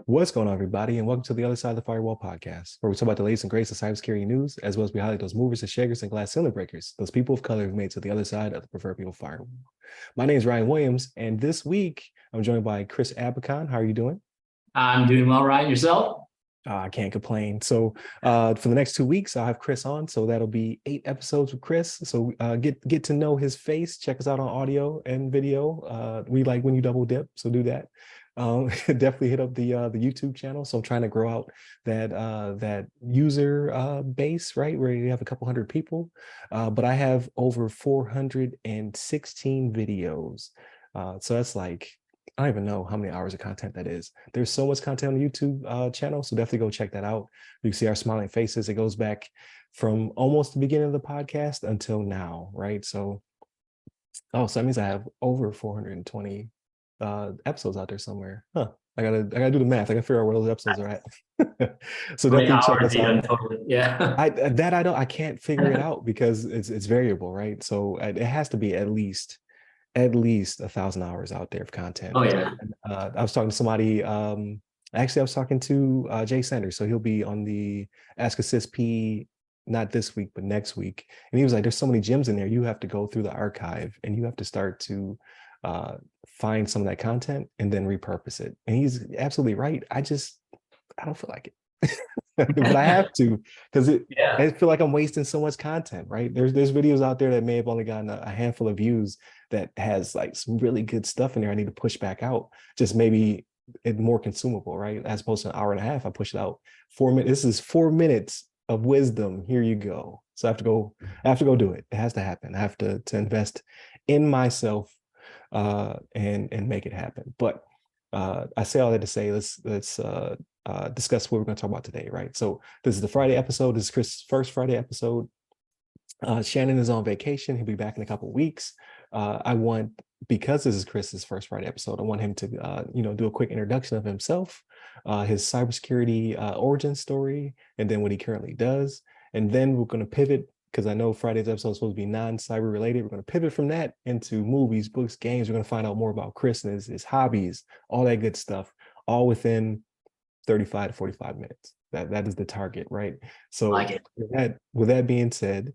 What's going on, everybody, and welcome to the Other Side of the Firewall podcast, where we talk about the latest and greatest of cybersecurity news, as well as we highlight those movers and shakers and glass ceiling breakers, those people of color who made it to the other side of the proverbial firewall. My name is Ryan Williams, and this week I'm joined by Chris Abacon. How are you doing? I'm doing well, Ryan. Yourself? I can't complain. So for the next 2 weeks, I'll have Chris on. So that'll be 8 episodes with Chris. So get to know his face. Check us out on audio and video. We like when you double dip, so do that. Definitely hit up the YouTube channel. So I'm trying to grow out that user base, right, where you have a couple hundred people. But I have over 416 videos. So that's like, I don't even know how many hours of content that is. There's so much content on the YouTube channel, so definitely go check that out. You can see our smiling faces. It goes back from almost the beginning of the podcast until now, right? So that means I have over 420 episodes out there somewhere. Huh? I gotta do the math. I gotta figure out where those episodes are at. So definitely check us out. Totally. Yeah. I can't figure it out because it's variable, right? So it has to be at least 1,000 hours out there of content. Oh yeah. I was talking to somebody. Actually, I was talking to Jay Sanders, so he'll be on the Ask a CISSP not this week but next week, and he was like, "There's so many gems in there. You have to go through the archive and you have to start to find some of that content and then repurpose it." And he's absolutely right. I don't feel like it. But I have to, because I feel like I'm wasting so much content, right? There's videos out there that may have only gotten a handful of views that has like some really good stuff in there I need to push back out, just maybe it more consumable, right? As opposed to an hour and a half, I push it out 4 minutes. This is 4 minutes of wisdom. Here you go. So I have to go do it. It has to happen. I have to invest in myself and make it happen. But I say all that to say, let's discuss what we're going to talk about today, right? So this is the Friday episode. This is Chris' first Friday episode. Shannon is on vacation. He'll be back in a couple of weeks. Because this is Chris's first Friday episode, I want him to do a quick introduction of himself, his cybersecurity origin story, and then what he currently does. And then we're going to pivot, because I know Friday's episode is supposed to be non-cyber related. We're going to pivot from that into movies, books, games. We're going to find out more about Chris and his hobbies, all that good stuff, all within 35 to 45 minutes. That is the target, right? So with that being said,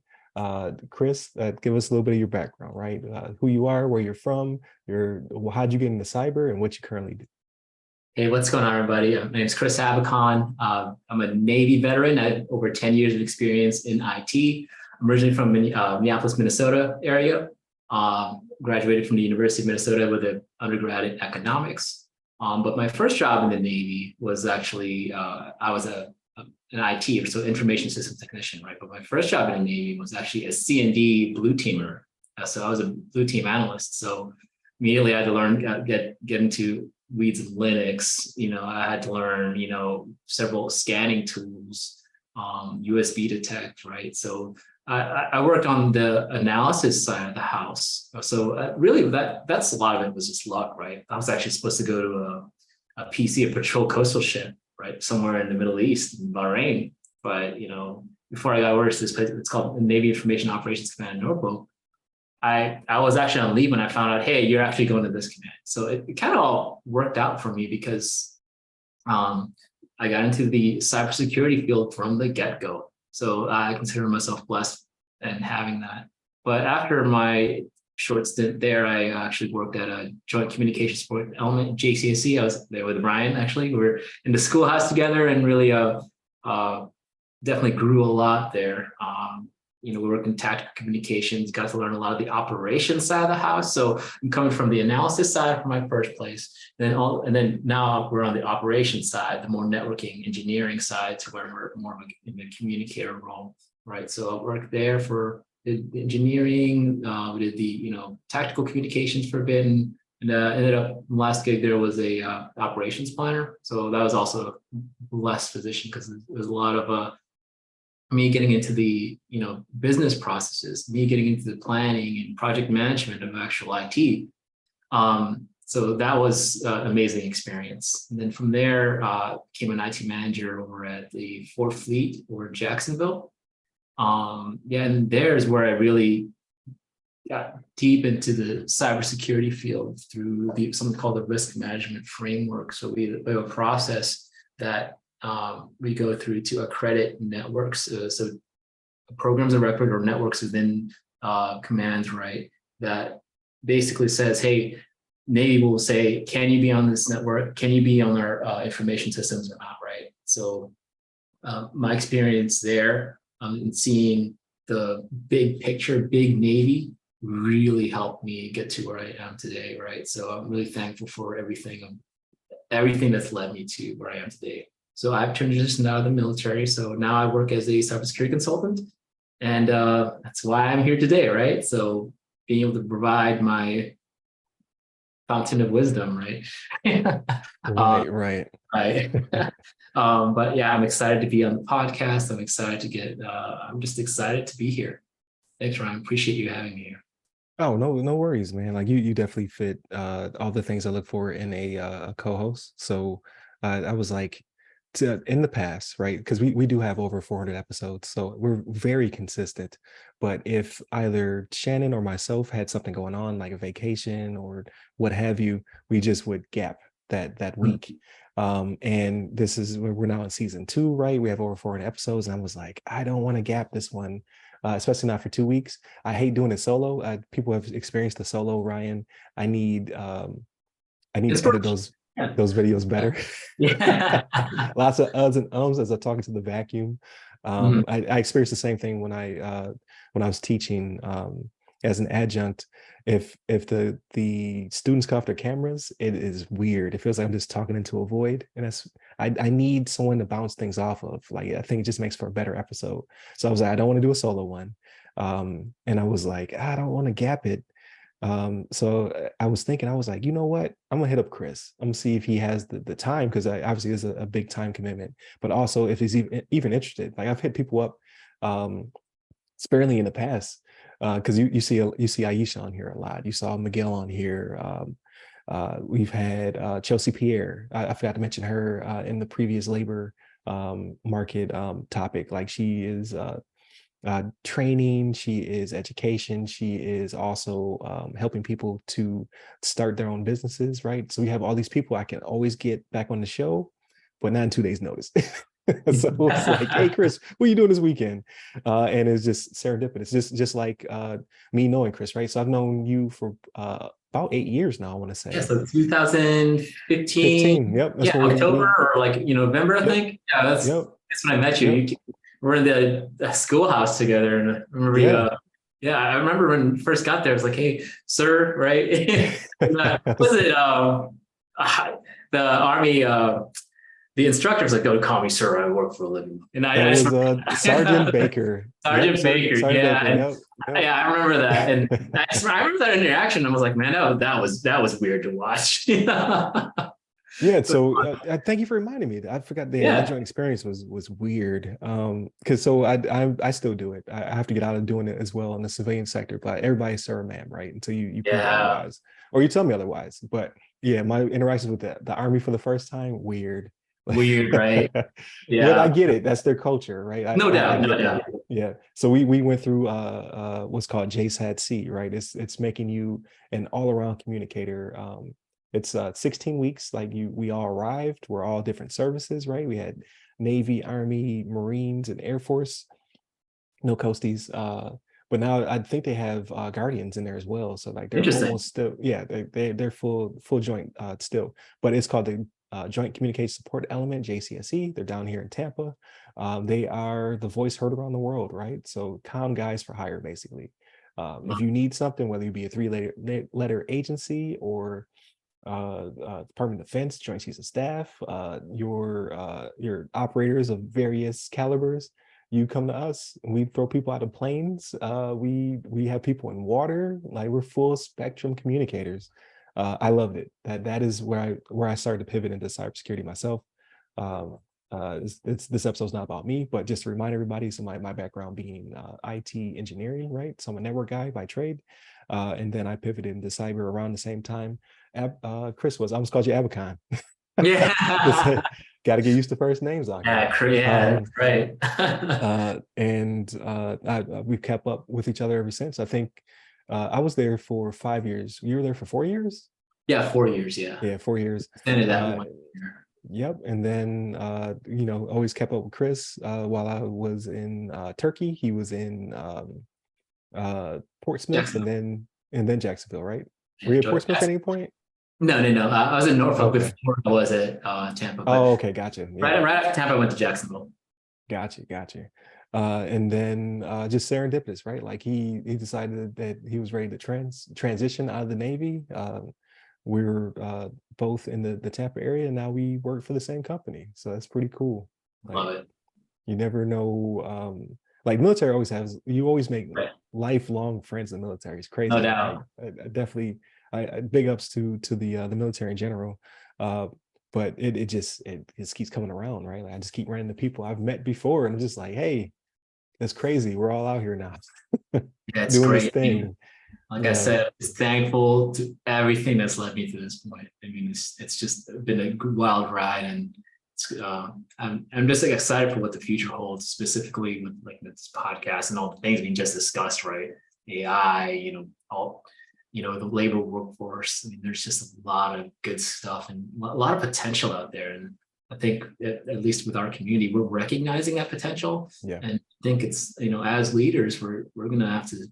Chris, give us a little bit of your background, right? Who you are, where you're from, how'd you get into cyber, and what you currently do. Hey, what's going on, everybody? My name is Chris Abacon. I'm a Navy veteran. I have over 10 years of experience in IT. I'm originally from Minneapolis, Minnesota area. Graduated from the University of Minnesota with an undergrad in economics. But my first job in the Navy was actually, I was an IT, so information system technician, right? But my first job in the Navy was actually a C&D blue teamer. So I was a blue team analyst. So immediately I had to learn, get into weeds of Linux. I had to learn, several scanning tools, USB detect, right? So I worked on the analysis side of the house. So really that's a lot of it was just luck, right? I was actually supposed to go to a PC, a patrol coastal ship, right, somewhere in the Middle East, in Bahrain. But before I got orders to this place, it's called Navy Information Operations Command in Norfolk. I was actually on leave when I found out, hey, you're actually going to this command. So it kind of all worked out for me because I got into the cybersecurity field from the get-go. So I consider myself blessed in having that. But after my short stint there, I actually worked at a joint communication support element, JCSC. I was there with Brian, actually. We were in the schoolhouse together and really definitely grew a lot there. We worked in tactical communications, got to learn a lot of the operations side of the house. So I'm coming from the analysis side from my first place. And then now we're on the operations side, the more networking engineering side, to where we're more of a communicator role, right? So I worked there for the engineering, we did the tactical communications for a bit, and ended up last gig there was a operations planner. So that was also a blessed position because there's a lot of me getting into the business processes, me getting into the planning and project management of actual IT. So that was an amazing experience. And then from there, became an IT manager over at the 4th Fleet over in Jacksonville. And there's where I really got deep into the cybersecurity field through something called the risk management framework. So we have a process that we go through to accredit networks. So programs of record or networks within commands, right? That basically says, hey, Navy will say, can you be on this network? Can you be on our information systems or not, right? So my experience there and seeing the big picture, big Navy really helped me get to where I am today, right? So I'm really thankful for everything that's led me to where I am today. So I've transitioned out of the military. So now I work as a cybersecurity consultant. And that's why I'm here today, right? So being able to provide my fountain of wisdom, right? Right. Right. But yeah, I'm excited to be on the podcast. I'm excited to I'm just excited to be here. Thanks, Ryan. Appreciate you having me here. Oh, no worries, man. Like you definitely fit all the things I look for in a co-host. So I was like, in the past, right? Because we do have over 400 episodes, so we're very consistent. But if either Shannon or myself had something going on, like a vacation or what have you, we just would gap that week. And this is we're now in season 2, right? We have over 400 episodes, and I was like, I don't want to gap this one. Especially not for 2 weeks. I hate doing it solo. People have experienced the solo, Ryan. I need to edit those videos better. Yeah. Lots of uhs and ums as I'm talking to the vacuum. I experienced the same thing when I was teaching as an adjunct. If the students come off their cameras, it is weird. It feels like I'm just talking into a void, and I need someone to bounce things off of. Like I think it just makes for a better episode. So I was like, I don't want to do a solo one, and I was like, I don't want to gap it. So I was thinking, I was like, you know what? I'm gonna hit up Chris. I'm gonna see if he has the time, because I obviously is a big time commitment, but also if he's even interested. Like I've hit people up sparingly in the past, because you see Aisha on here a lot. You saw Miguel on here. We've had Chelsea Pierre. I forgot to mention her in the previous labor market topic. Like she is training, she is education, she is also helping people to start their own businesses, right? So we have all these people I can always get back on the show, but not in 2 days notice. So it's like, hey Chris, what are you doing this weekend? And it's just serendipitous, just like me knowing Chris, right? So I've known you for about 8 years now, I want to say. Yeah, so 2015. 15, yep. That's Yeah, when October or like November, I yep, think. Yeah, that's yep, when I met you. yep. You were in the schoolhouse together, and I remember Yeah. yeah, I remember when you first got there. I was like, "Hey, sir," right? Was it the Army? The instructor was like, "Don't call me sir. I work for a living." And That I just was Sergeant Baker. Sergeant Baker. Sergeant Yeah, Baker. Yep, yep. yeah, I remember that, and I remember that interaction. I was like, "Man, that was weird to watch." Yeah, so thank you for reminding me. I forgot that Yeah, joint experience was weird. Because so I still do it. I have to get out of doing it as well in the civilian sector, but everybody's sir, ma'am, right? Until you prove yeah, otherwise, or you tell me otherwise. But yeah, my interactions with the Army for the first time, weird. weird, right? But I Yeah, get it. That's their culture, right? no I doubt, no get doubt. that. Yeah. So we went through what's called JSAT-C, right? It's making you an all-around communicator. It's 16 weeks. Like we all arrived. We're all different services, right? We had Navy, Army, Marines, and Air Force. No coasties. But now I think they have Guardians in there as well. So like they're Interesting. almost still, yeah, they're full joint still. But it's called the Joint Communication Support Element, JCSE. They're down here in Tampa. They are the voice heard around the world, right? So comm guys for hire, basically. If you need something, whether you be a three-letter agency or Department of Defense, Joint Chiefs of Staff, your operators of various calibers, you come to us. We throw people out of planes. We have people in water. Like we're full spectrum communicators. I loved it. That is where I started to pivot into cybersecurity myself. This episode's not about me, but just to remind everybody, so my background being IT engineering, right? So I'm a network guy by trade. And then I pivoted into cyber around the same time. Chris was, I almost called you Abacon. Yeah, Got to get used to first names out here. yeah, right. And we've kept up with each other ever since. I think I was there for 5 years. You were there for 4 years? Yeah, 4 years. Yeah, Yeah, 4 years. extended that Uh, 1 year. Yep. And then, always kept up with Chris while I was in Turkey. He was in Portsmouth Jacksonville. and then Jacksonville, right? Yeah, Were you at Portsmouth at any point? No, no, no. I was in Norfolk Okay. before I was at Tampa, but Oh, okay. Gotcha. Yeah. right after Tampa, I went to Jacksonville. Gotcha. And then just serendipitous, right? Like he decided that he was ready to transition out of the Navy. We were both in the Tampa area, and now we work for the same company. So that's pretty cool. Like Love it. you never know. Like military always has. You always make Right. lifelong friends in the military. It's No crazy. doubt. I definitely. I big ups to the military in general. But it just keeps coming around, right? Like I just keep running into people I've met before, and I'm just like, hey, that's crazy. We're all out here now Yeah, it's doing this great. thing. Like I Yeah, said, it's thankful to everything that's led me to this point. I mean, it's just been a wild ride, and I'm just like excited for what the future holds, specifically with like this podcast and all the things we just discussed, right? AI, the labor workforce. I mean, there's just a lot of good stuff and a lot of potential out there. And I think at least with our community, we're recognizing that potential. yeah, And I think it's, as leaders, we're going to have to,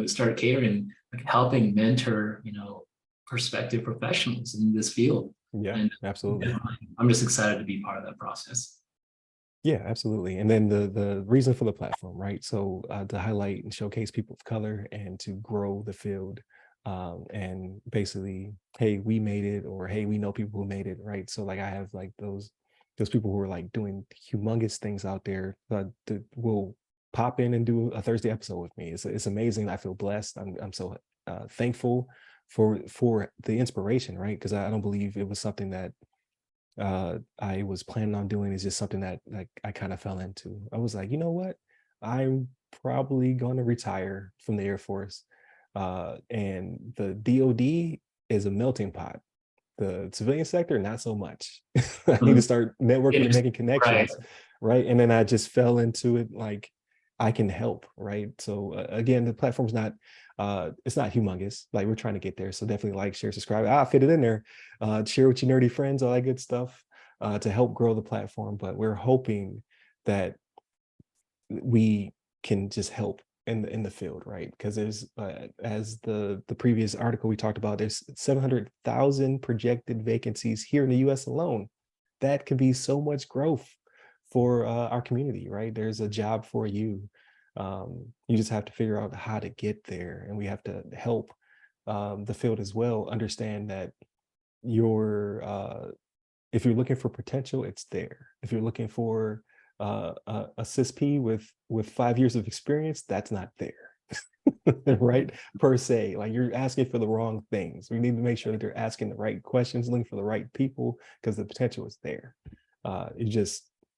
start catering, like helping mentor, prospective professionals in this field. yeah, And absolutely. I'm just excited to be part of that process. Yeah, absolutely. And then the reason for the platform, right? So to highlight and showcase people of color and to grow the field, and basically, hey, we made it, or hey, we know people who made it, right? So like I have like those people who are like doing humongous things out there that will pop in and do a Thursday episode with me. It's amazing. I feel blessed. I'm so thankful for the inspiration, right? Because I don't believe it was something that I was planning on doing. Is just something that like I kind of fell into. I was like, you know what? I'm probably going to retire from the Air Force. And the DoD is a melting pot. The civilian sector, not so much. I need to start networking and making Right. connections, right? And then I just fell into it like I can help, right? So again, the platform's not it's not humongous. Like we're trying to get there. So definitely like, share, subscribe. I'll fit it in there. Share with your nerdy friends, all that good stuff, to help grow the platform. But we're hoping that we can just help in the field, right? Because there's as the previous article we talked about, there's 700,000 projected vacancies here in the US alone. That could be so much growth for our community, right? There's a job for you. You just have to figure out how to get there, and we have to help the field as well understand that if you're looking for potential, it's there. If you're looking for a CISSP with 5 years of experience, that's not there, right? Per se, like you're asking for the wrong things. We need to make sure that they're asking the right questions, looking for the right people, because the potential is there.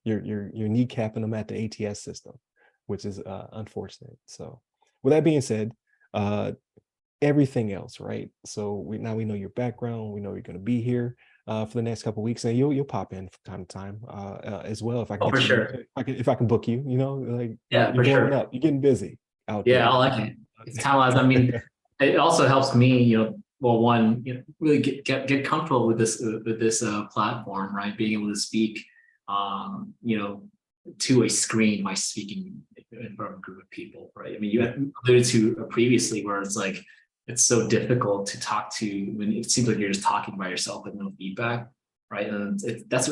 You're kneecapping them at the ATS system, which is unfortunate. So with that being said, everything else, right? So we know your background, we know you're going to be here for the next couple of weeks, and you'll pop in from time to time as well if I can Oh, get for you, sure. if I can book you, like Yeah, you're for blowing sure. up, you're getting busy out Yeah, I there. like it. It's talent. I mean, it also helps me, well, one, really get comfortable with this platform, right? Being able to speak, to a screen by speaking in front of a group of people, right? I mean, you alluded to previously where it's like it's so difficult to talk to when it seems like you're just talking by yourself with no feedback, right? And that's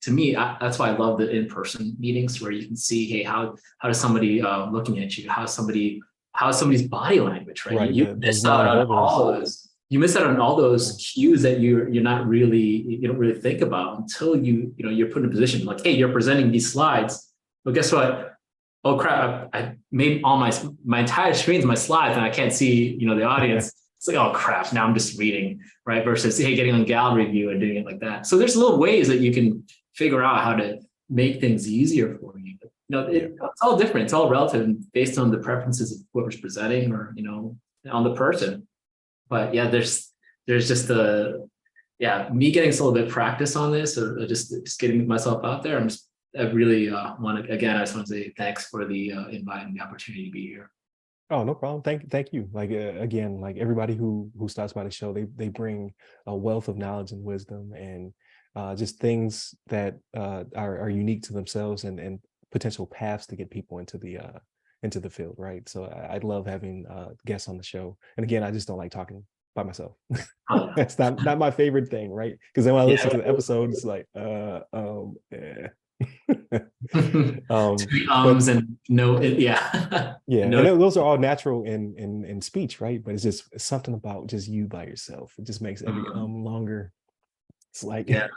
to me, that's why I love the in-person meetings where you can see, hey, how does somebody looking at you, how's somebody's body language, right? Right, You those miss out on nonverbals. all of those. You miss out on all those cues that you don't really think about until you're put in a position like, hey, you're presenting these slides. But guess what? Oh crap! I made all my entire screen's my slides, and I can't see the audience. It's like, oh crap! Now I'm just reading, right? Versus hey, getting on gallery view and doing it like that. So there's little ways that you can figure out how to make things easier for you. It's all different. It's all relative based on the preferences of whoever's presenting or on the person. But yeah, there's just me getting a little bit of practice on this, or just getting myself out there. I really want to, again, I just want to say thanks for the invite and the opportunity to be here. Oh, no problem. Thank you. Like again, like everybody who stops by the show, they bring a wealth of knowledge and wisdom, and just things that are unique to themselves, and potential paths to get people into the field, right? So I love having guests on the show. And again, I just don't like talking by myself. Oh, That's not my favorite thing, right? Because then when I listen yeah. to the episodes, like yeah. Too many But and no, yeah. yeah, and No, those are all natural in speech, right? But it's just something about just you by yourself. It just makes every longer. It's like yeah.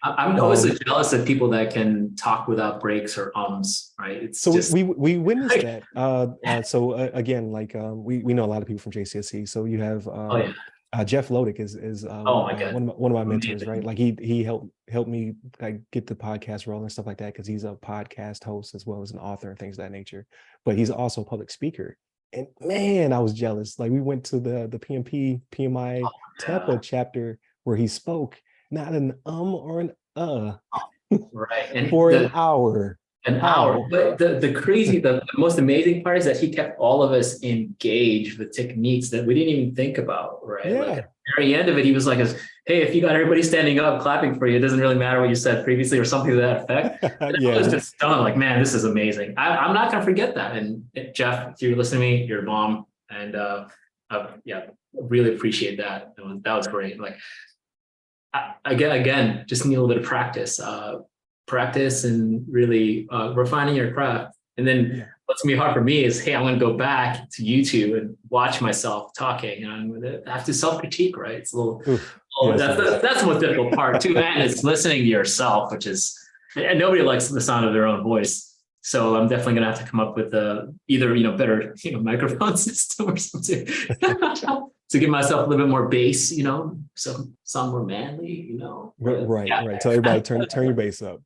I'm always so um jealous of people that can talk without breaks or ums, right? It's so just we witnessed like, that. So again, like we know a lot of people from JCSC. So you have oh yeah, Jeff Lodick is oh my God, one of my mentors, right? amazing. Like he helped me like get the podcast rolling and stuff like that, because he's a podcast host as well as an author and things of that nature. But he's also a public speaker. And man, I was jealous. Like we went to the PMP PMI Yeah, Tampa chapter where he spoke not an or an right. And for an the hour. an hour. How? But the most amazing part is that he kept all of us engaged with techniques that we didn't even think about, right? Like at Yeah. the very end of it, he was like, hey, if you got everybody standing up clapping for you, it doesn't really matter what you said previously or something to that effect. And I was Yeah. just stunned, like, man, this is amazing. I'm not going to forget that. And Jeff, if you're listening to me, your mom, and yeah, really appreciate that. That was great. Like, again, just need a little bit of practice. Practice and really refining your craft. And then Yeah. what's gonna be hard for me is, hey, I'm gonna go back to YouTube and watch myself talking, and I'm gonna have to self-critique, right? It's a little, Oof. oh, Yes, it is. that's the most difficult part too, and it's listening to yourself, which is, and nobody likes the sound of their own voice. So I'm definitely gonna have to come up with either better microphone system or something to give myself a little bit more bass, so sound more manly, But Right, yeah, right. Tell everybody turn your bass up.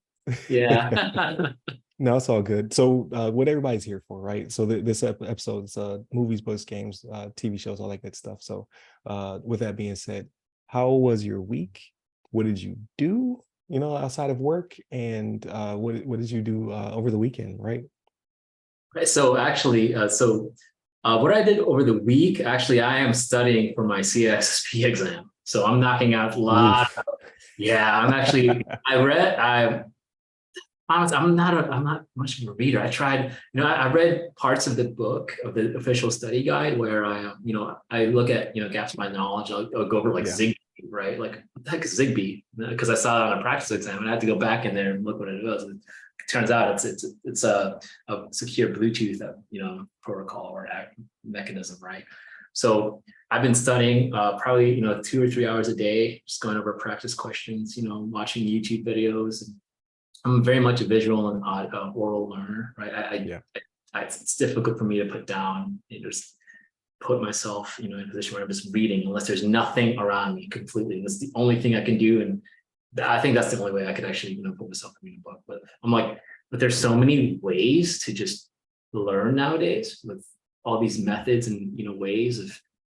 yeah. No, it's all good. So what everybody's here for, right? So this episode's movies, books, games, TV shows, all that good stuff. So with that being said, how was your week? What did you do, outside of work? And what did you do over the weekend, right? Right. So actually, what I did over the week, actually, I am studying for my CISSP exam. So I'm knocking out a lot. Oof. Yeah, I'm actually. I'm not much of a reader. I tried. I read parts of the book of the official study guide where I look at gaps in my knowledge. I'll go over like Yeah. Zigbee, right? Like what the heck is Zigbee? Because I saw it on a practice exam, and I had to go back in there and look what it was. It turns out it's a secure Bluetooth protocol or mechanism, right? So I've been studying probably 2 or 3 hours a day, just going over practice questions, watching YouTube videos. And I'm very much a visual and oral learner, right? Yeah. It's difficult for me to put down and just put myself, in a position where I'm just reading unless there's nothing around me completely. And that's the only thing I can do. And I think that's the only way I could actually, put myself in a book. But I'm like, but there's so many ways to just learn nowadays with all these methods and ways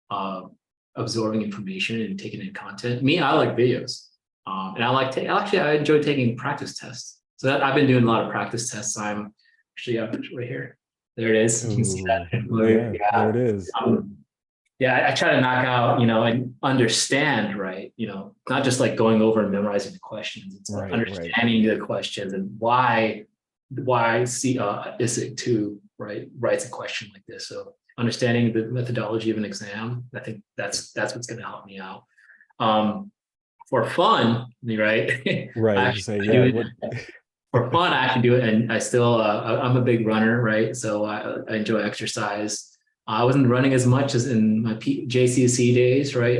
of absorbing information and taking in content. Me, I like videos, and I enjoy taking practice tests. So I've been doing a lot of practice tests. I'm actually up right here. There it is. You can see that. Ooh, yeah, there Yeah. it is. Yeah, I try to knock out, and understand, right? Not just like going over and memorizing the questions. It's Right, right. understanding the questions and why ISIC 2, right, writes a question like this. So understanding the methodology of an exam, I think that's what's going to help me out. For fun, right? Right. I Say, actually yeah. do What it for fun. I actually do it, and I still I'm a big runner, right? So I enjoy exercise. I wasn't running as much as in my JCSC days, right?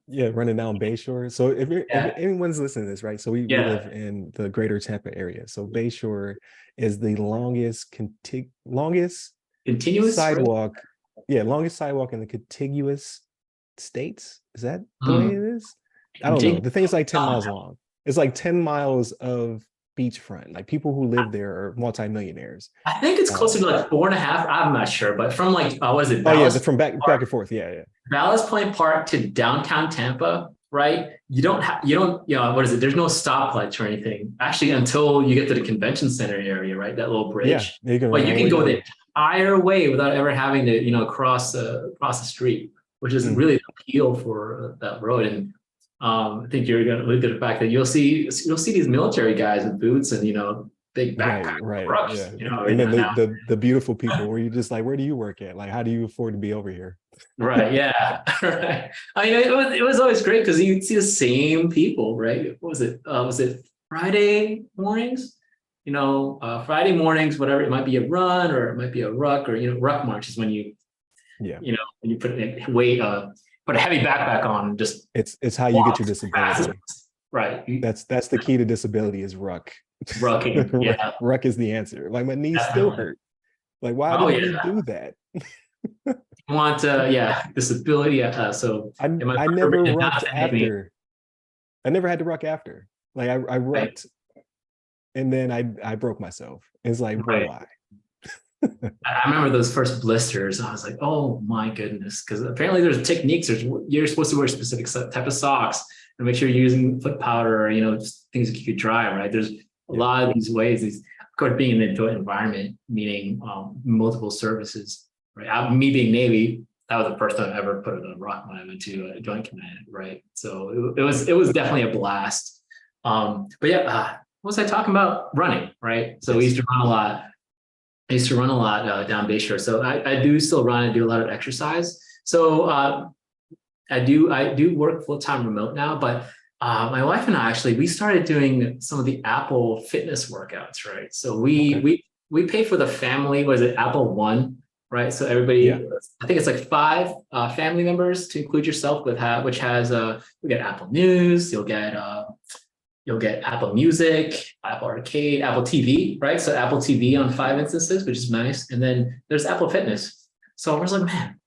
yeah, running down Bayshore. So if Yeah, anyone's listening to this, right? So we live yeah, in the greater Tampa area. So Bayshore is the longest continuous, right? sidewalk, yeah, longest sidewalk in the contiguous states. Is that the way it Hmm. is? I don't know. The thing is like 10 miles Um, long. It's like 10 miles of beachfront. Like people who live there are multimillionaires. I think it's Uh, closer to like 4.5. I'm not sure, but from like, what is it, oh yeah, Ballast from back Park, and forth. Yeah, yeah. Ballast Point Park to downtown Tampa. right? What is it? There's no stoplights or anything actually until you get to the convention center area, right? That little Yeah, bridge. you can But run you all the can way go down. the entire way without ever having to, cross the street, which is Mhm. really the appeal for that road. And I think you're going to look at the fact that you'll see these military guys with boots and big backpack Right, trucks, yeah. every And now then and now. the beautiful people where you're just like, where do you work at? Like, how do you afford to be over here? Right. Yeah. Right. I mean, it was always great because you'd see the same people, right? What was it? Was it Friday mornings? Friday mornings, whatever. It might be a run or it might be a ruck or, ruck march is when Yeah. when you put a heavy backpack on, and just It's how you walk get your as fast as disability. right. That's the key to disability is ruck. Rucking. Yeah, Ruck is the answer. Like my knees still definitely. hurt. Like, why Oh did we yeah. do that? You want disability. So I in my I purpose never did not rucked make me after. I never had to ruck after. Like I right. rucked and then I broke myself. It's like, bro, Right. why? I remember those first blisters. I was like, oh my goodness. Because apparently there's techniques. You're supposed to wear specific type of socks and make sure you're using foot powder or, just things that you could dry, right? There's a Yeah. lot of these ways, of course, being in an joint environment, meaning multiple services, right? Me being Navy, that was the first time I ever put it on a rock when I went to a joint command, right? So it was definitely a blast. But yeah, what was I talking about? Running, right? So we Yes. used to run a lot. I used to run a lot down Bayshore, so I do still run and do a lot of exercise. So I do work full time remote now, but my wife and I actually we started doing some of the Apple fitness workouts, right? So we Okay. we pay for the family. Was it Apple One, right? So Yeah. everybody, I think it's like five family members to include yourself with which has we get Apple News, you'll get Apple Music, Apple Arcade, Apple TV, right? So Apple TV on 5 instances, which is nice. And then there's Apple Fitness. So I was like, man,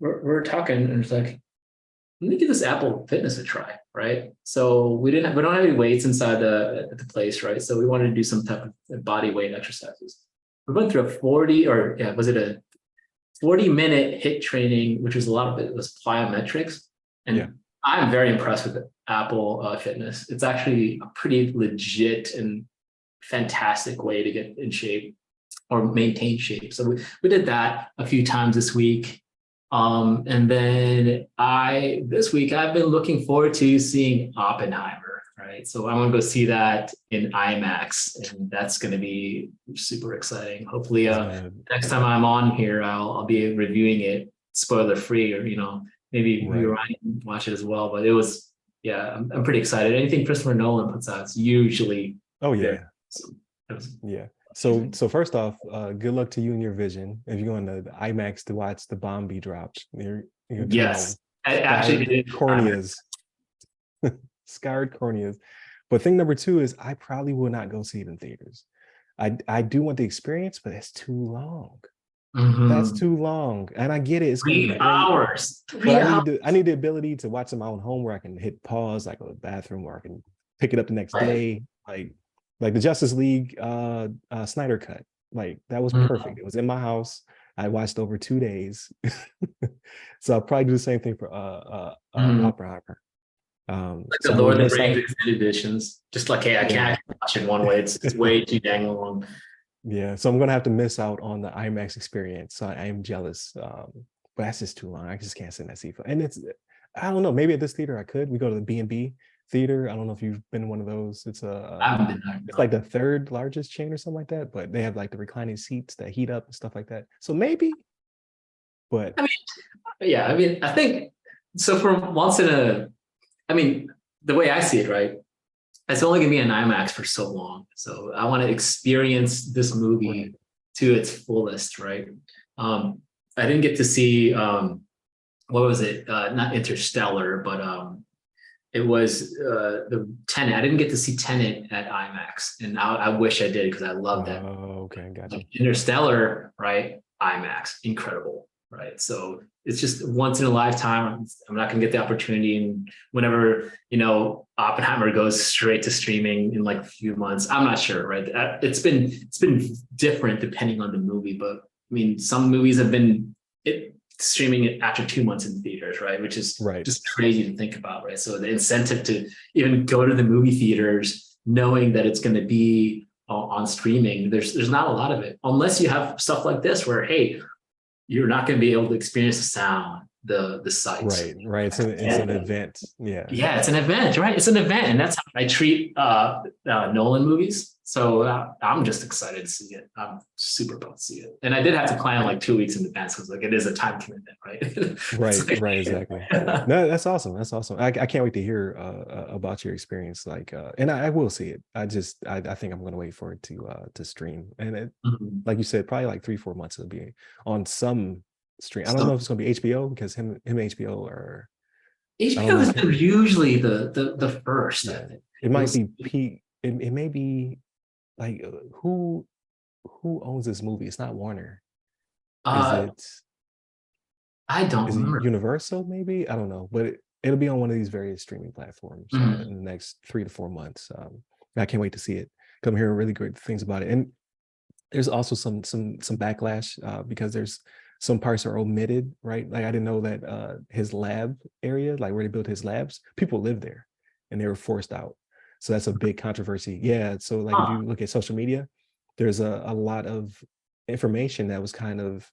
we're talking, and it's like, let me give this Apple Fitness a try, right? So we don't have any weights inside the place, right? So we wanted to do some type of body weight exercises. We went through a 40-minute hit training, which was a lot of it was plyometrics. Yeah. And I'm very impressed with Apple Fitness. It's actually a pretty legit and fantastic way to get in shape or maintain shape. So we did that a few times this week. And then this week I've been looking forward to seeing Oppenheimer, right? So I want to go see that in IMAX, and that's going to be super exciting. Hopefully, next time I'm on here, I'll be reviewing it spoiler free, or maybe Right. Ryan can watch it as well. But I'm pretty excited. Anything Christopher Nolan puts out, it's usually Oh very yeah. awesome. Yeah. So first off, good luck to you and your vision. If you're going to the IMAX to watch the Barbie drop, you're Yes, I scarred actually did. corneas, scarred corneas. But thing number two is I probably will not go see it in theaters. I do want the experience, but it's too long. That's Mhm. too long. And I get it. It's going to be 3 great. hours. But 3 hours. I need the ability to watch it in my own home where I can hit pause, like go to the bathroom, where I can pick it up the next Right. day. Like the Justice League Snyder cut. Like that was Mhm. perfect. It was in my house. I watched over 2 days. So I'll probably do the same thing for Mhm. Oppenheimer. Like So the I'm gonna Lord of miss the Rings out. extended editions. Just like, hey, I Yeah. can't watch it one way. It's way too dang long. Yeah. So I'm gonna have to miss out on the IMAX experience. So I am jealous. But that's just too long. I just can't sit in that seat. And I don't know, maybe at this theater I could. We go to the B&B theater. I don't know if you've been to one of those. It's I haven't been there. it's like the third largest chain or something like that, but they have like the reclining seats that heat up and stuff like that. So maybe, but I mean, yeah, I think so. For once the way I see it, right? It's only gonna be an IMAX for so long. So I want to experience this right. movie to its fullest, right? I didn't get to see what was it? Not Interstellar, but it was the Tenet. I didn't get to see Tenet at IMAX, and I wish I did because I loved that. Okay, gotcha. Interstellar, right? IMAX, incredible, right? So it's just once in a lifetime. I'm not going to get the opportunity, and whenever Oppenheimer goes straight to streaming in like a few months, I'm not sure, right? It's been different depending on the movie, but I mean, some movies have been streaming it after 2 months in theaters, right? Which is Right. just crazy to think about, right? So the incentive to even go to the movie theaters, knowing that it's going to be on streaming, there's not a lot of it, unless you have stuff like this where, hey, you're not going to be able to experience the sound, the sights. Right. It's an event. Yeah. Yeah, it's an event, right? It's an event, and that's how I treat Nolan movies. So I'm just excited to see it. I'm super pumped to see it. And I did have to plan like 2 weeks in advance because like it is a time commitment, right? Right, exactly. No, that's awesome. That's awesome. I can't wait to hear about your experience. Like, and I will see it. I think I'm going to wait for it to stream. And it, like you said, probably like 3-4 months it'll be on some stream. I don't know if it's going to be HBO because him and HBO are. HBO is usually the first. Yeah. It might be it may be like who owns this movie? It's not Warner. Is it? I don't remember. Universal, maybe? I don't know, but it'll be on one of these various streaming platforms in the next 3 to 4 months. I can't wait to see it. Come hear really great things about it. And there's also some backlash because there's some parts are omitted, right? Like I didn't know that his lab area, like where they built his labs, people live there and they were forced out. So that's a big controversy. Yeah. So like if you look at social media, there's a lot of information that was kind of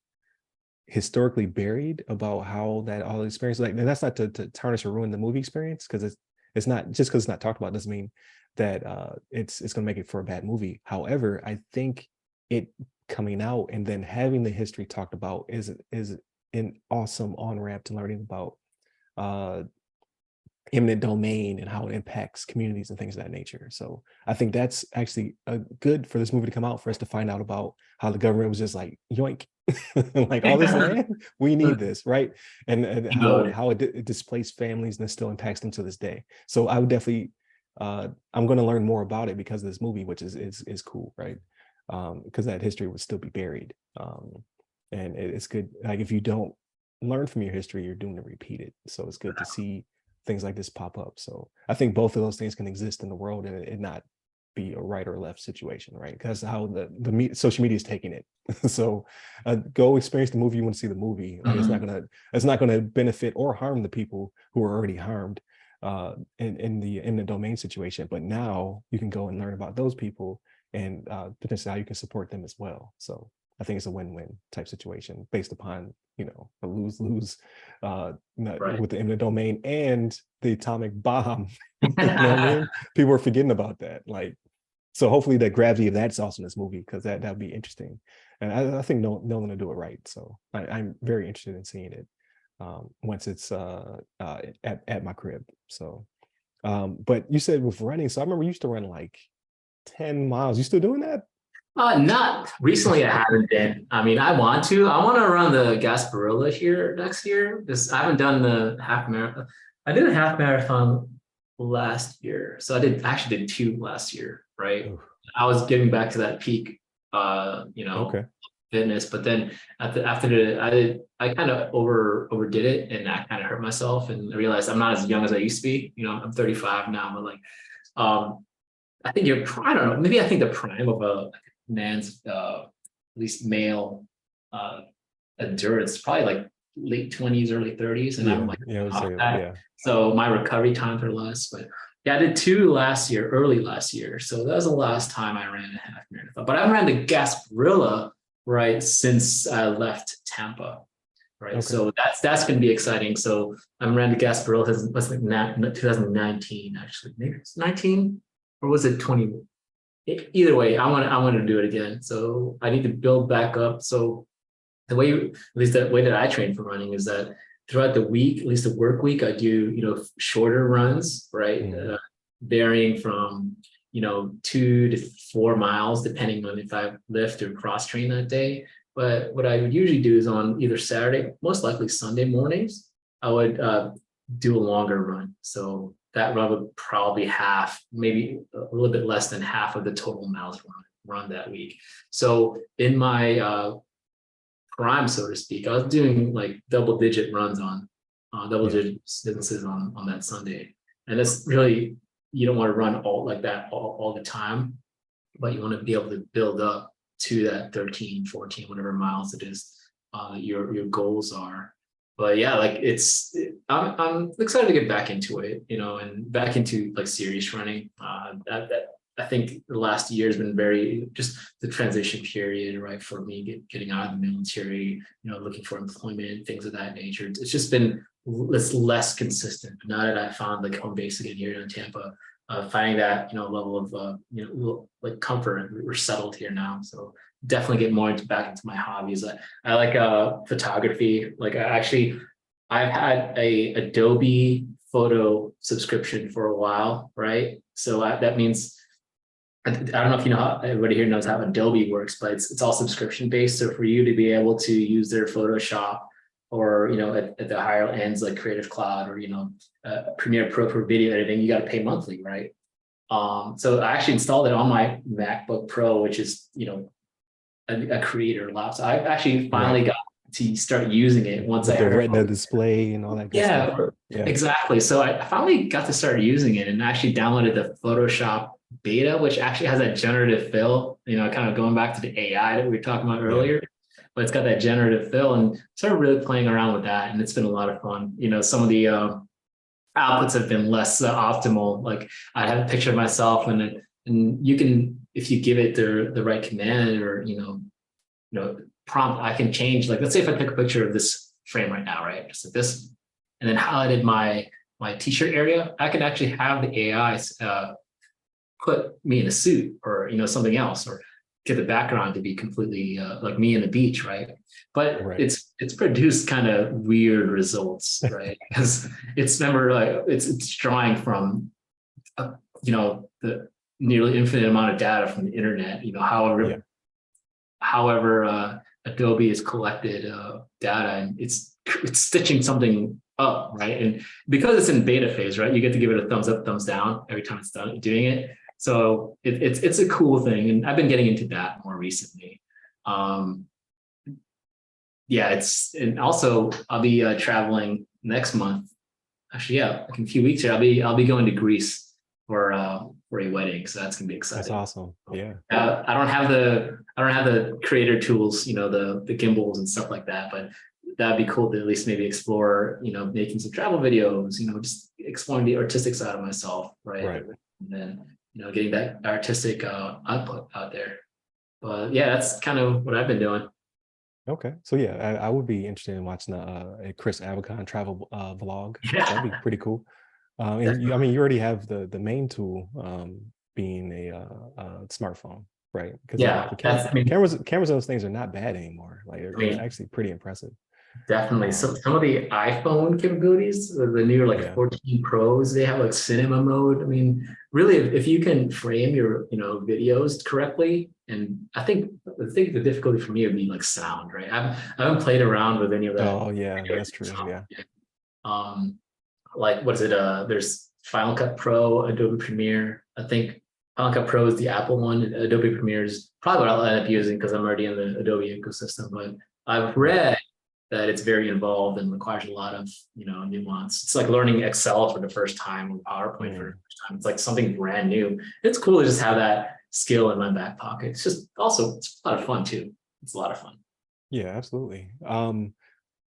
historically buried about how that all experience, like, and that's not to tarnish or ruin the movie experience, because it's not just because it's not talked about doesn't mean that it's going to make it for a bad movie. However, I think it coming out and then having the history talked about is an awesome on-ramp to learning about eminent domain and how it impacts communities and things of that nature. So I think that's actually good for this movie to come out, for us to find out about how the government was just like, yoink, like all this land, we need this, right? And how it displaced families and it still impacts them to this day. So I would definitely, I'm going to learn more about it because of this movie, which is cool, right? Because that history would still be buried. And it's good. Like if you don't learn from your history, you're doomed to repeat it. So it's good to see things like this pop up. So I think both of those things can exist in the world and it not be a right or left situation, right? Because how the social media is taking it. So go experience the movie. You want to see the movie. Like it's not gonna benefit or harm the people who are already harmed in the domain situation. But now you can go and learn about those people and potentially how you can support them as well. So I think it's a win-win type situation based upon, a lose-lose with the eminent domain and the atomic bomb. You know what I mean? People are forgetting about that. Like, so hopefully the gravity of that's also in this movie, because that'd be interesting. And I think Nolan will do it right. So I'm very interested in seeing it once it's at my crib. So, but you said with running, so I remember you used to run like 10 miles. You still doing that? Not recently. I haven't been. I mean, I want to run the Gasparilla here next year because I haven't done the half marathon. I did a half marathon last year. So I actually did 2 last year, right? Oof. I was getting back to that peak, fitness, but then I kind of overdid it and I kind of hurt myself and I realized I'm not as young as I used to be. I'm 35 now, but like, I think I don't know, maybe I think the prime of a man's, at least male, endurance, probably like late 20s, early 30s. And I'm like, so my recovery times are less, but yeah, I did 2 early last year. So that was the last time I ran a half marathon, but I ran the Gasparilla, right, since I left Tampa. Right. Okay. So that's going to be exciting. So I ran the Gasparilla since like 2019, actually. Maybe it's 19 or was it 20? Either way, I want to do it again. So I need to build back up. So the way that I train for running is that throughout the week, at least the work week, I do, shorter runs, right? Varying from, 2 to 4 miles, depending on if I lift or cross train that day. But what I would usually do is on either Saturday, most likely Sunday mornings, I would do a longer run. So that run would probably maybe a little bit less than half of the total miles run that week. So in my prime, so to speak, I was doing like double-digit runs on double-digit distances on that Sunday. And that's really, you don't want to run all like that all the time, but you want to be able to build up to that 13, 14, whatever miles it is your goals are. but yeah, like I'm excited to get back into it, and back into like series running. That I think the last year has been very just the transition period, right, for me getting out of the military, looking for employment, things of that nature. It's just been it's less consistent. But now that I found like home base again here in Tampa, finding that level of like comfort, we're settled here now, so definitely get more back into my hobbies. I like photography. Like I've had a Adobe photo subscription for a while, right? So that means I don't know if how everybody here knows how Adobe works, but it's all subscription based. So for you to be able to use their Photoshop, or at the higher ends like Creative Cloud, or Premiere Pro for video editing, you got to pay monthly, right? So I actually installed it on my MacBook Pro, which is a creator laptop. I actually finally got to start using it once With I the heard. Retina display and all that good Yeah, stuff. Yeah, exactly. So I finally got to start using it, and actually downloaded the Photoshop beta, which actually has that generative fill, kind of going back to the AI that we were talking about yeah, earlier, but it's got that generative fill, and started really playing around with that. And it's been a lot of fun. Some of the outputs have been less optimal. Like I have a picture of myself, and you can, if you give it the right command, or prompt, I can change. Like let's say if I took a picture of this frame right now, right, just like this, and then highlighted my t-shirt area, I could actually have the AI put me in a suit, or something else, or get the background to be completely like me in the beach, right? But right. it's produced kind of weird results, right? Because it's remember like it's drawing from the nearly infinite amount of data from the internet. However Adobe has collected data, and it's stitching something up, right? And because it's in beta phase, right, you get to give it a thumbs up, thumbs down every time it's done doing it. So it's a cool thing, and I've been getting into that more recently. And also I'll be traveling next month. Actually, yeah, like in a few weeks here, I'll be going to Greece for a wedding, so that's gonna be That's exciting. awesome. Yeah. I don't have the creator tools, the gimbals and stuff like that, but that'd be cool to at least maybe explore, making some travel videos, just exploring the artistic side of myself, right? Right. And then, getting that artistic output out there. But yeah, that's kind of what I've been doing. Okay. So yeah, I would be interested in watching a Chris Abacon travel vlog. That'd be Yeah, pretty cool. And I mean, you already have the main tool being a smartphone, right? Because yeah. cameras on those things are not bad anymore. Like I they're mean, actually pretty impressive. definitely. So Um, some of the iPhone capabilities, the newer like yeah. 14 Pros, they have like cinema mode. I mean, really, if you can frame your videos correctly, and I think the difficulty for me would be like sound, right? I haven't played around with any of that. Oh yeah, that's true. Yeah. Um, like what is it? There's Final Cut Pro, Adobe Premiere. I think Final Cut Pro is the Apple one. Adobe Premiere is probably what I'll end up using because I'm already in the Adobe ecosystem. But I've Right. read that it's very involved and requires a lot of nuance. It's like learning Excel for the first time, or PowerPoint for the Mm. first time. It's like something brand new. It's cool to just have that skill in my back pocket. It's just also it's a lot of fun too. It's a lot of fun. Yeah, absolutely.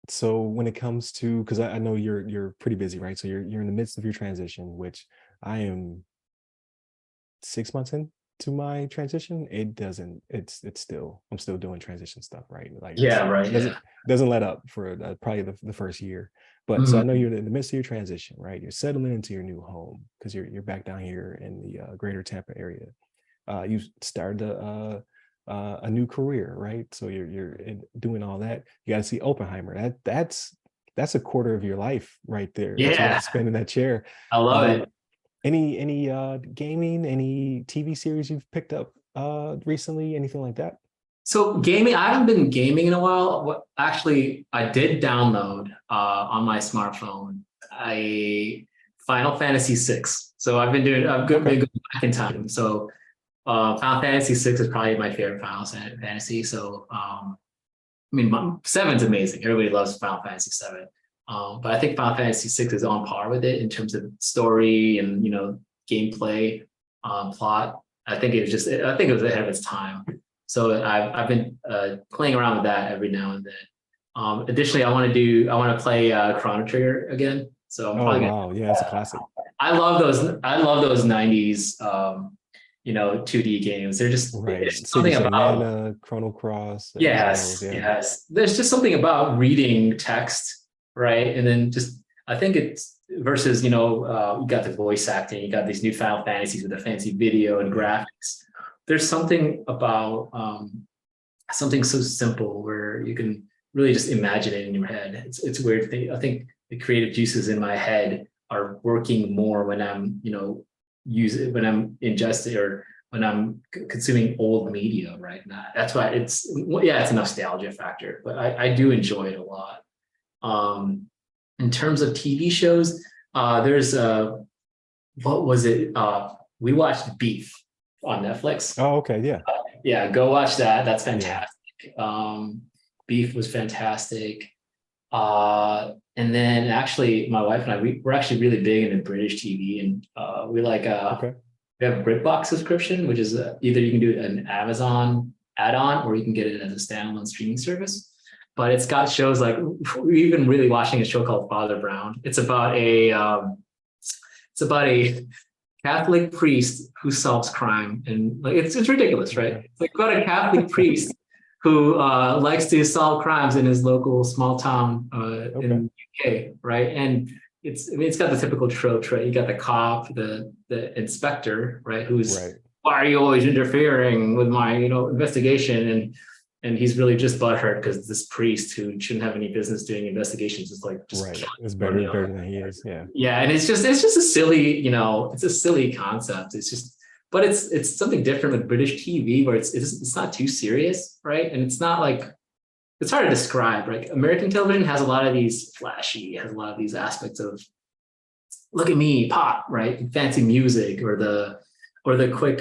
So when it comes to, because I know you're pretty busy, right? So you're in the midst of your transition, which I am 6 months into my transition. It's still, I'm still doing transition stuff, right? Like Yeah, right. doesn't let up for probably the first year. But so I know Mhm. you're in the midst of your transition, right? You're settling into your new home because you're back down here in the greater Tampa area. You started a new career, right? So you're doing all that. You got to see Oppenheimer. That's a quarter of your life right there that you got Yeah, to spend in that chair. I love Uh, it. any gaming, any TV series you've picked up recently, anything like that? So gaming, I haven't been gaming in a while. Actually, I did download on my smartphone a Final Fantasy VI. So been Okay. going back in time. So Final Fantasy VI is probably my favorite Final Fantasy. So I mean, seven's amazing. Everybody loves Final Fantasy VII. But I think Final Fantasy VI is on par with it in terms of story and gameplay, plot. I think it was ahead of its time. So I've been playing around with that every now and then. Additionally, I want to play Chrono Trigger again. So I'm Oh probably wow, yeah, it's a classic. I love those 90s 2D games. They're just Right, there's something Secrets of about Mana, Chrono Cross, all those. yes, Yeah, yes. There's just something about reading text, right? And then just I think it's versus, you got the voice acting, you got these new Final Fantasies with the fancy video and yeah, graphics. There's something about something so simple where you can really just imagine it in your head. It's a weird thing. I think the creative juices in my head are working more when I'm, when I'm ingesting or when I'm consuming old media, right? Now, that's why it's a nostalgia factor, but I do enjoy it a lot. In terms of TV shows, there's what was it? We watched Beef on Netflix. oh okay, yeah, Yeah, go watch that. That's yeah, fantastic. Beef was fantastic. And then actually, my wife and I, we're actually really big into British TV, and okay, we have a BritBox subscription, which is either you can do an Amazon add-on or you can get it as a standalone streaming service. But it's got shows like we've been really watching a show called Father Brown. It's about a Catholic priest who solves crime, and like it's ridiculous, right? okay, It's like about a Catholic priest who likes to solve crimes in his local small town okay, in the UK, right? And it's got the typical tropes, right? You got the cop, the inspector, right? Who's right, why are you always interfering with my investigation? And he's really just butthurt because this priest who shouldn't have any business doing investigations is like just right. It's killing better than he is. Yeah, yeah, and it's just a silly, it's a silly concept. It's just, but it's something different with British TV where it's not too serious, right? And it's not like it's hard to describe. Right? American television has a lot of these flashy, has a lot of these aspects of look at me, pop, right? Fancy music or the quick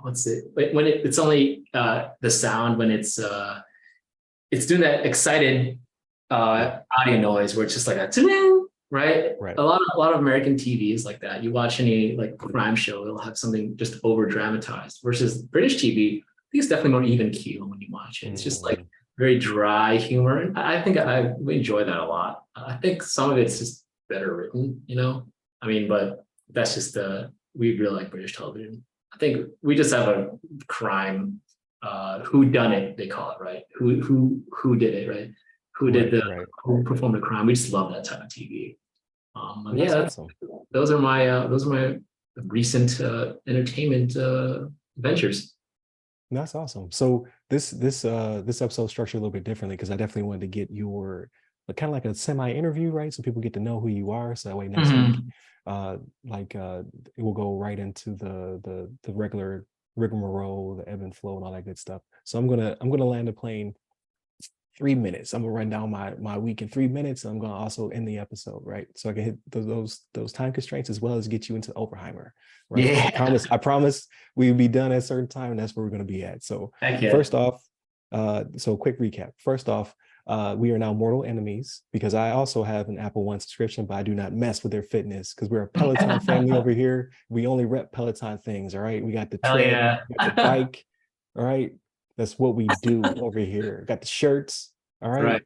what's it when it's only the sound when it's doing that excited yeah, audio noise where it's just like a right. right, A lot of American TV is like that. You watch any like crime show, it'll have something just over dramatized. Versus British TV, I think it's definitely more even keel when you watch it. It's just like mhm, very dry humor, and I think we enjoy that a lot. I think some of it's just better written. I mean, but that's just we really like British television. I think we just have a crime who done it, they call it, right? Who did it, right? Who did right, the right. who performed the crime? We just love that type of TV. And Yeah, that's awesome. those are my recent entertainment ventures. That's awesome. So this episode structured a little bit differently because I definitely wanted to get your kind of like a semi interview, right? So people get to know who you are. So that way next week, Mhm. uh, like it will go right into the regular rigmarole, the ebb and flow, and all that good stuff. So I'm gonna land the plane 3 minutes. I'm gonna run down my week in 3 minutes. I'm gonna also end the episode, right? So I can hit those time constraints as well as get you into Oppenheimer, right? Because Yeah, I promise we'll be done at a certain time, and that's where we're gonna be at. So heck yeah. first off, so quick recap. First off, we are now mortal enemies because I also have an Apple One subscription, but I do not mess with their fitness because we're a Peloton family over here. We only rep Peloton things, all right? We got the Hell tread, yeah. we got the bike, all right? That's what we do over here. Got the shirts. All right. Right.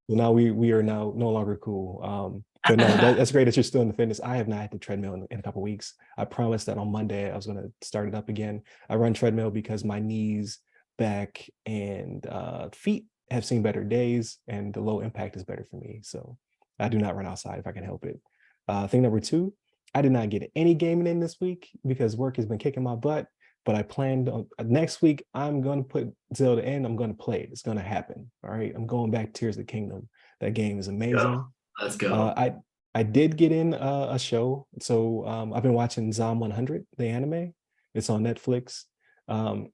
So now we are now no longer cool. But no, that's great that you're still in the fitness. I have not had the treadmill in a couple of weeks. I promised that on Monday I was going to start it up again. I run treadmill because my knees, back, and feet have seen better days, and the low impact is better for me. So I do not run outside if I can help it. Thing number two, I did not get any gaming in this week because work has been kicking my butt. But I planned on next week, I'm going to put Zelda in. I'm going to play it. It's going to happen. All right. I'm going back to Tears of the Kingdom. That game is Go. amazing. Let's Uh, go. I I did get in a show. So I've been watching Zom 100, the anime. It's on Netflix. Um,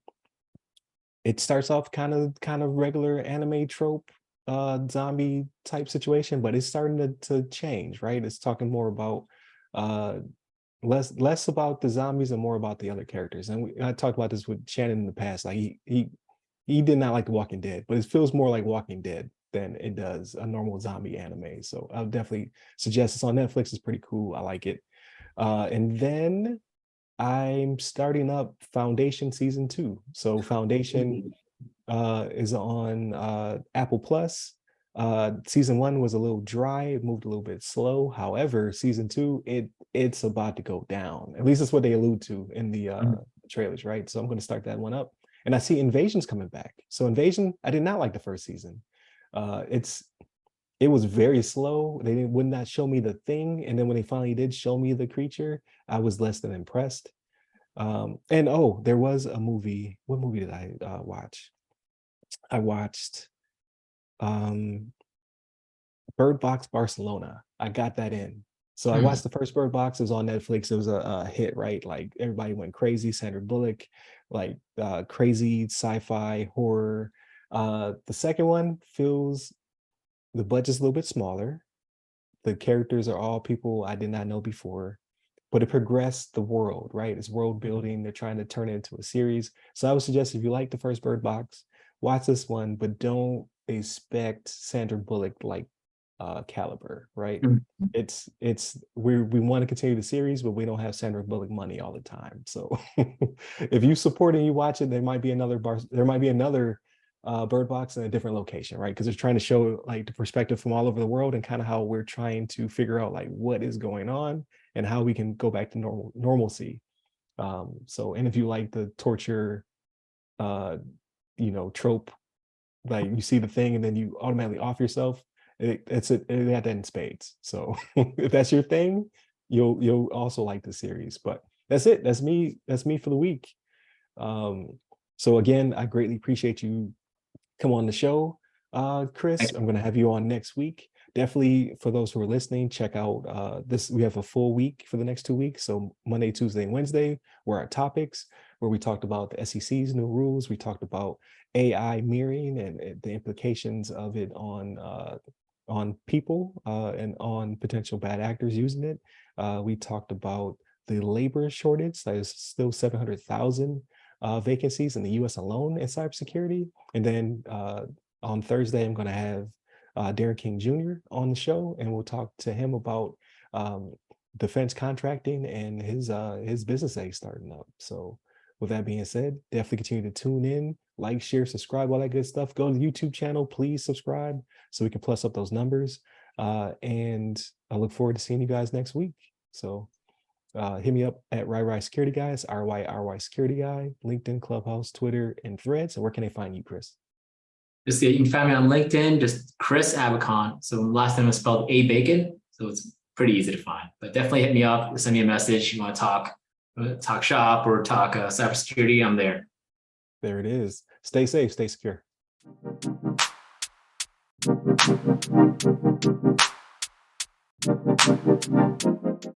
it starts off kind of regular anime trope, zombie type situation, but it's starting to change, right? It's talking more about uh less about the zombies and more about the other characters. And I talked about this with Shannon in the past. Like he did not like The Walking Dead, but it feels more like Walking Dead than it does a normal zombie anime. So I'll definitely suggest it's on Netflix. It's pretty cool. I like it. And then I'm starting up Foundation season 2. So Foundation is on Apple Plus. Season 1 was a little dry, it moved a little bit slow. However, season 2, it's about to go down. At least that's what they allude to in the trailers, right? So I'm going to start that one up. And I see Invasion's coming back. So Invasion, I did not like the first season. It was very slow. They would not show me the thing, and then when they finally did show me the creature, I was less than impressed. And oh, there was a movie. What movie did I watch? I watched Bird Box Barcelona. I got that in. So I watched the first Bird Box. It was on Netflix. It was a hit, right? Like everybody went crazy. Sandra Bullock, like crazy sci-fi horror. The second one feels the budget's a little bit smaller. The characters are all people I did not know before, but it progressed the world, right? It's world building. They're trying to turn it into a series. So I would suggest if you like the first Bird Box, watch this one, but don't expect Sandra Bullock like caliber, right? We want to continue the series, but we don't have Sandra Bullock money all the time. So if you support and you watch it, there might be another Bird Box in a different location, right? Because they're trying to show like the perspective from all over the world and kind of how we're trying to figure out like what is going on and how we can go back to normalcy. And if you like the torture, trope, like you see the thing and then you automatically off yourself, it had that in spades. So if that's your thing, you'll also like the series. But that's it. That's me for the week. So again, I greatly appreciate you come on the show, Chris. I'm going to have you on next week. Definitely for those who are listening, check out this. We have a full week for the next 2 weeks. So Monday, Tuesday, and Wednesday were our topics where we talked about the SEC's new rules. We talked about AI mirroring and the implications of it on people and on potential bad actors using it. We talked about the labor shortage. That is still 700,000 vacancies in the US alone in cybersecurity. And then on Thursday, I'm going to have Derron King Jr. on the show, and we'll talk to him about defense contracting and his business that he's starting up. So with that being said, definitely continue to tune in, like, share, subscribe, all that good stuff. Go to the YouTube channel, please subscribe so we can plus up those numbers. And I look forward to seeing you guys next week. So hit me up at RY Security Guys, RY Security Guy, LinkedIn, Clubhouse, Twitter, and Threads. And where can they find you, Chris? You can find me on LinkedIn, just Chris Abacon. So last name is spelled Abacon, so it's pretty easy to find. But definitely hit me up, send me a message. You want to talk shop or talk cybersecurity, I'm there. There it is. Stay safe, stay secure.